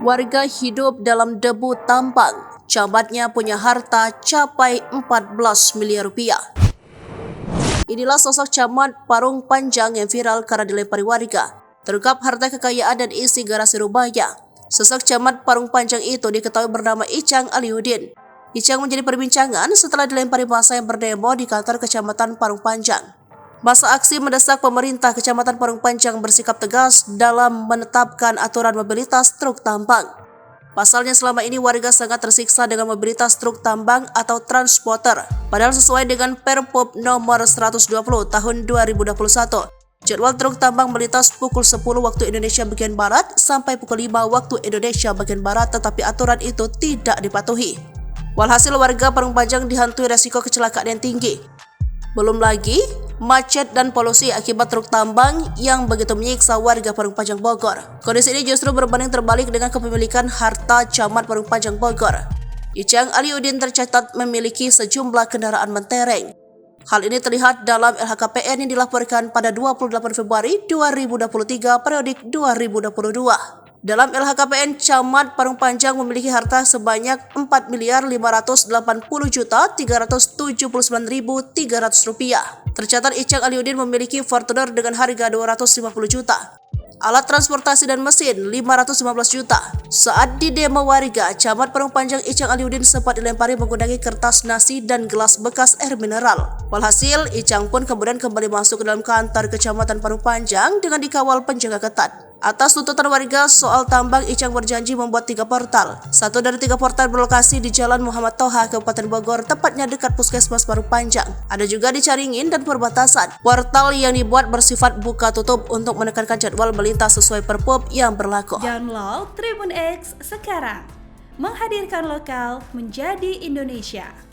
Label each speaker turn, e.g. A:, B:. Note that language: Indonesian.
A: Warga hidup dalam debu tambang, camatnya punya harta capai 14 miliar rupiah. Inilah sosok camat Parung Panjang yang viral karena dilempari warga. Terungkap harta kekayaan dan isi garasi rumahnya. Sosok camat Parung Panjang itu diketahui bernama Icang Aliuddin. Icang menjadi perbincangan setelah dilempari massa yang berdemo di kantor Kecamatan Parung Panjang. Massa aksi mendesak pemerintah Kecamatan Parung Panjang bersikap tegas dalam menetapkan aturan mobilitas truk tambang. Pasalnya selama ini warga sangat tersiksa dengan mobilitas truk tambang atau transporter. Padahal sesuai dengan Perpop nomor 120 tahun 2021, jadwal truk tambang melintas pukul 10 waktu Indonesia bagian Barat sampai pukul 5 waktu Indonesia bagian Barat, tetapi aturan itu tidak dipatuhi. Walhasil warga Parung Panjang dihantui resiko kecelakaan yang tinggi. Belum lagi macet dan polusi akibat truk tambang yang begitu menyiksa warga Parung Panjang Bogor. Kondisi ini justru berbanding terbalik dengan kepemilikan harta camat Parung Panjang Bogor. Icang Aliuddin tercatat memiliki sejumlah kendaraan mentereng. Hal ini terlihat dalam LHKPN yang dilaporkan pada 28 Februari 2023 periodik 2022. Dalam LHKPN, Camat Parung Panjang memiliki harta sebanyak Rp4.580.379.300. Tercatat Icang Aliuddin memiliki Fortuner dengan harga Rp250 juta. Alat transportasi dan mesin Rp515 juta. Saat di demo warga, Camat Parung Panjang Icang Aliuddin sempat dilempari menggunakan kertas nasi dan gelas bekas air mineral. Walhasil, Icang pun kemudian kembali masuk ke dalam kantor Kecamatan Parung Panjang dengan dikawal penjaga ketat. Atas tuntutan warga soal tambang, Icang berjanji membuat 3 portal. 1 dari 3 portal berlokasi di Jalan Muhammad Toha, Kabupaten Bogor, tepatnya dekat Puskesmas Parung Panjang. Ada juga di Caringin dan Perbatasan. Portal yang dibuat bersifat buka tutup untuk menekankan jadwal melintas sesuai Perpop yang berlaku.
B: Download Tribun X sekarang, menghadirkan lokal menjadi Indonesia.